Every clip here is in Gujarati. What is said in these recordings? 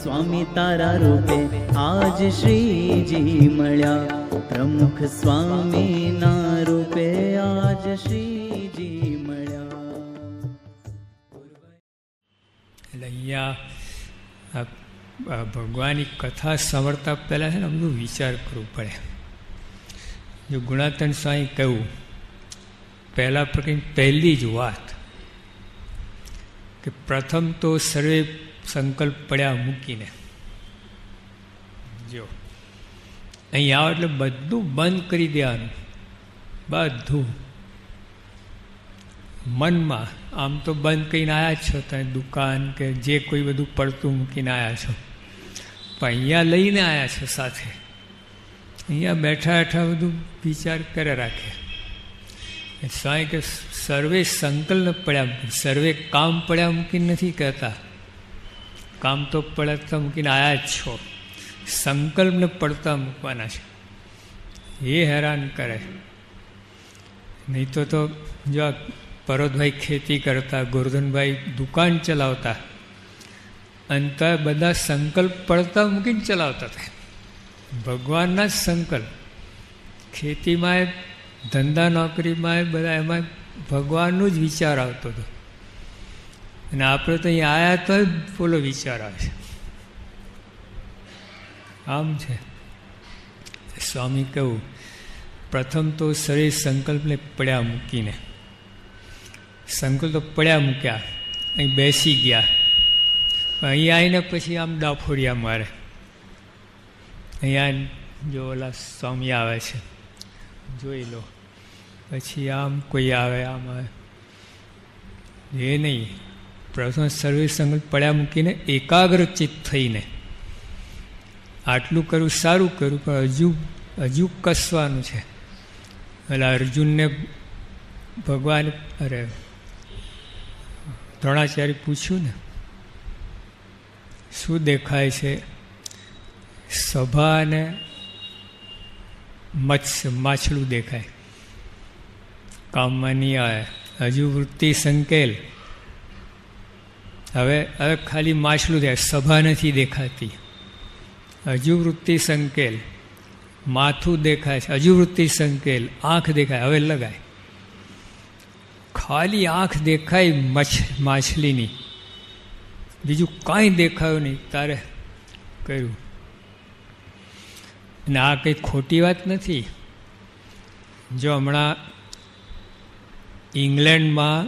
સ્વામી તારા રૂપે આજ શ્રીજી મળ્યા, પ્રમુખ સ્વામીના રૂપે આજ શ્રીજી મળ્યા. એટલે અહીંયા ભગવાનની કથા સાંભળતા પહેલાં છે ને બધું વિચાર કરવું પડે. જો ગુણાતન સ્વામી કહ્યું પહેલા પ્રકારની પહેલી જ વાત કે પ્રથમ તો સર્વે સંકલ્પ પડ્યા મૂકીને, જો અહીં આવો એટલે બધું બંધ કરી દેવાનું. બધું મનમાં આમ તો બંધ કરીને આવ્યા છો, તમે દુકાન કે જે કોઈ બધું પડતું મૂકીને આવ્યા છો, પણ અહીંયા લઈને આવ્યા છો સાથે. અહીંયા બેઠા બેઠા બધું વિચાર કરે રાખે. સ્વામી કે સર્વે સંકલ્પ પડ્યા મૂકી, સર્વે કામ પડ્યા મૂકીને નથી કહેતા. કામ તો પડતા મૂકીને આવ્યા જ છો, સંકલ્પને પડતા મૂકવાના છે. એ હેરાન કરે. નહીં તો જો પરોતભાઈ ખેતી કરતા, ગોરધનભાઈ દુકાન ચલાવતા, અને તો બધા સંકલ્પ પડતા મૂકીને ચલાવતા હતા. ભગવાનના જ સંકલ્પ ખેતીમાં, ધંધા નોકરીમાં, બધા એમાં ભગવાનનો જ વિચાર આવતો હતો. અને આપણે તો અહીં આવ્યા તો જ બોલો વિચાર આવે છે. આમ છે. સ્વામી કહ્યું પ્રથમ તો શરીર સંકલ્પને પડ્યા મૂકીને, સંકલ્પ તો પડ્યા મૂક્યા, અહીં બેસી ગયા. અહીં આવીને પછી આમ ડાફોડિયા મારે. અહીંયા જો ઓલા સ્વામી આવે છે જોઈ લો, પછી આમ કોઈ આવે, આમ આવે. એ નહીં, પ્રથમ સર્વે સંકલ્પ પડ્યા મૂકીને એકાગ્રચિત્ત થઈને આટલું કરવું સારું કર્યું, પણ હજુ કસવાનું છે. એટલે અર્જુનને ભગવાન દ્રોણાચાર્ય પૂછ્યું ને, શું દેખાય છે? સભા અને મત્સ્ય, માછલું દેખાય. કામમાં નહીં આવે. હજુ વૃત્તિ સંકેલ. હવે ખાલી માછલું દેખાય, સભા નથી દેખાતી. હજુ વૃત્તિ સંકેલ. માથું દેખાય છે, હજુ વૃત્તિ સંકેલ. આંખ દેખાય, હવે લગાય. ખાલી આંખ દેખાય માછલીની, બીજું કાંઈ દેખાયું નહીં. તારે કર્યું. અને આ કંઈ ખોટી વાત નથી. જો હમણાં ઇંગ્લેન્ડમાં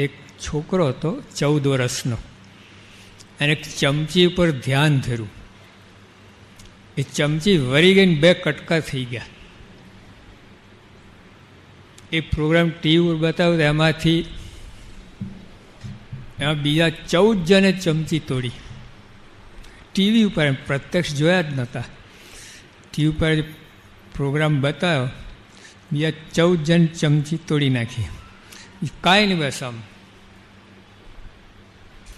એક છોકરો હતો 14 વર્ષનો, અને એક ચમચી ઉપર ધ્યાન ધર્યું. એ ચમચી વળી ગઈને 2 કટકા થઈ ગયા. એ પ્રોગ્રામ ટીવી ઉપર બતાવ્યો, એમાં બીજા 14 જણે ચમચી તોડી. ટીવી ઉપર, પ્રત્યક્ષ જોયા જ નહોતા. ટીવી ઉપર પ્રોગ્રામ બતાવ્યો, બીજા 14 જણ ચમચી તોડી નાખી. કાંઈ નહીં, બસ આમ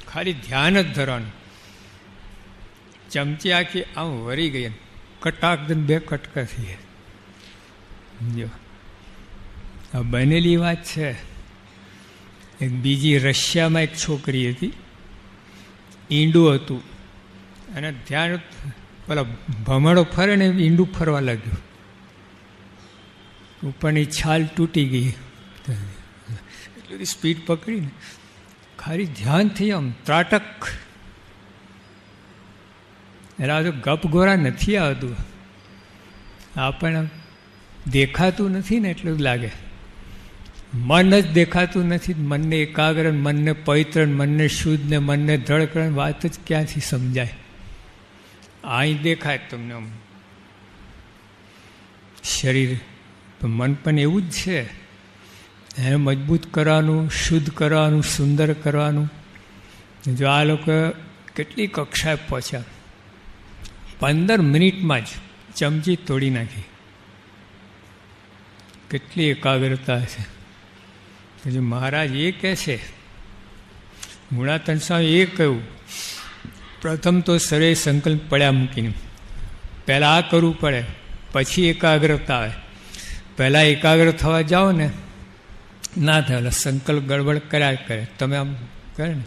ખાલી ધ્યાન જ ધરવાનું. ચમચી આખી આમ વળી ગઈ, કટાક 2 કટકા થઈ ગયા. જો આ બનેલી વાત છે. એક બીજી રશિયામાં એક છોકરી હતી, ઈંડું હતું, અને ધ્યાન પેલા ભમરડો ફરે ને ઈંડું ફરવા લાગ્યું. ઉપરની છાલ તૂટી ગઈ. એટલી બધી સ્પીડ પકડીને ખાલી ધ્યાન થઈ આમ ત્રાટક. એટલે આ તો ગપગોરા નથી આવતું. આપણને દેખાતું નથી ને એટલું જ લાગે. મન જ દેખાતું નથી. મનને એકાગ્ર, મનને પવિત્ર, મનને શુદ્ધ ને મનને દ્રઢ કરવાની વાત જ ક્યાંથી સમજાય? અહીં દેખાય તમને આમ શરીર, મન પણ એવું જ છે. એને મજબૂત કરવાનું, શુદ્ધ કરવાનું, સુંદર કરવાનું. જો આ લોકો કેટલી કક્ષાએ પહોંચ્યા, 15 મિનિટમાં જ ચમચી તોડી નાખી. કેટલી એકાગ્રતા છે. જો મહારાજ એ કહે છે, ગુણાતન સ્વામી એ કહ્યું, પ્રથમ તો સર્વે સંકલ્પ પડ્યા મૂકીને પહેલાં આ કરવું પડે, પછી એકાગ્રતા આવે. પહેલાં એકાગ્ર થવા જાઓ ને, ના થાય, સંકલ્પ ગડબડ કર્યા કરે. તમે આમ કરે ને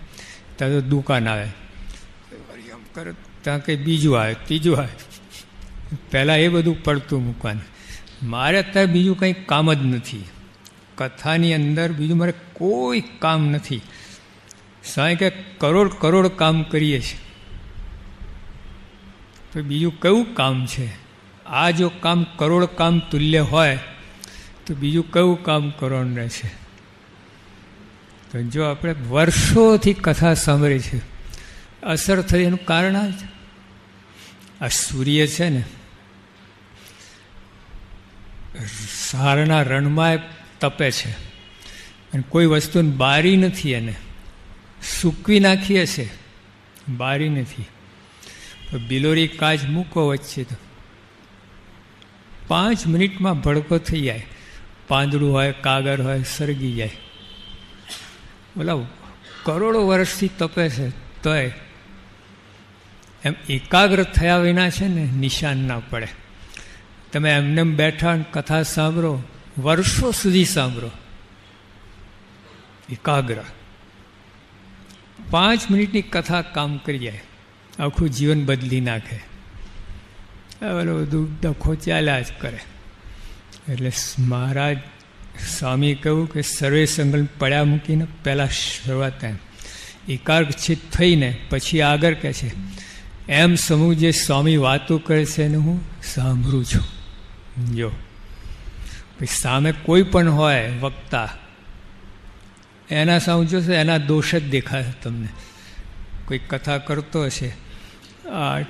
ત્યારે તો દુકાન આવે, આમ ત્યાં કંઈ બીજું આવે, ત્રીજું આવે. પહેલાં એ બધું પડતું મૂકવાનું. મારે અત્યારે બીજું કંઈ કામ જ નથી. કથાની અંદર બીજું મારે કોઈ કામ નથી. સાંઈ કે કરોડ કરોડ કામ કરીએ છીએ, તો બીજું કયું કામ છે? આ જો કામ કરોડ કામ તુલ્ય હોય તો બીજું કયું કામ કરવાનું રહેશે? તો જો આપણે વર્ષોથી કથા સાંભળી છે, અસર થઈ એનું કારણ આ છે. આ સૂર્ય છે ને, સહારના રણમાં તપે છે અને કોઈ વસ્તુને બારી નથી, એને સૂકવી નાખીએ છે, બારી નથી. બિલોરી કાચ મૂકો વચ્ચે તો 5 મિનિટમાં ભડકો થઈ જાય. પાંદડું હોય, કાગર હોય, સળગી જાય. બોલા કરોડો વર્ષથી તપે છે તોય એમ એકાગ્ર થયા વિના છે ને નિશાન ના પડે. તમે એમને બેઠા કથા સાંભળો, વર્ષો સુધી સાંભળો, એકાગ્ર 5 મિનિટની કથા કામ કરી જાય, આખું જીવન બદલી નાખે. બધું ડખો ચાલ્યા જ કરે. એટલે મહારાજ સ્વામી કહ્યું કે સર્વે સંકલ્પ પડ્યા મૂકીને પહેલાં શરૂઆત એમ એકાગ્રચિત થઈને પછી આગળ કહે છે એમ સમૂહ જે સ્વામી વાતો કરે છે એને હું સાંભળું છું. જો પછી સામે કોઈ પણ હોય વક્તા, એના સામે જોશે એના દોષ જ દેખાય તમને. કોઈ કથા કરતો હશે,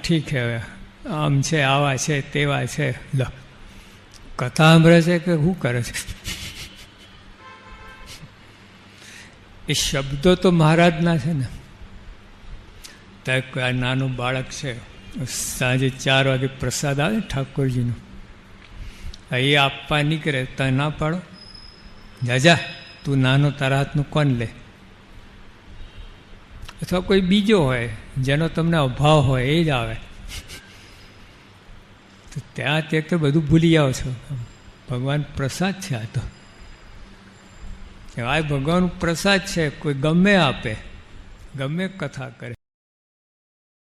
ઠીક છે, હવે આમ છે, આવા છે, તેવા છે, લો કથા સાંભળે છે કે શું કરે છે? એ શબ્દો તો મહારાજના છે ને. ત્યાં નાનું બાળક છે, સાંજે 4 વાગે પ્રસાદ આવે ઠાકોરજીનો, એ આપવા નીકળે તો ના પાડો, જાજા તું નાનો તારા હાથનું કોણ લે? અથવા કોઈ બીજો હોય જેનો તમને અભાવ હોય એ જ આવે. તો ત્યાં તે તો બધું ભૂલી જાઓ છો. ભગવાન પ્રસાદ છે, આ તો આ ભગવાન પ્રસાદ છે. કોઈ ગમે આપે, ગમે કથા કરે.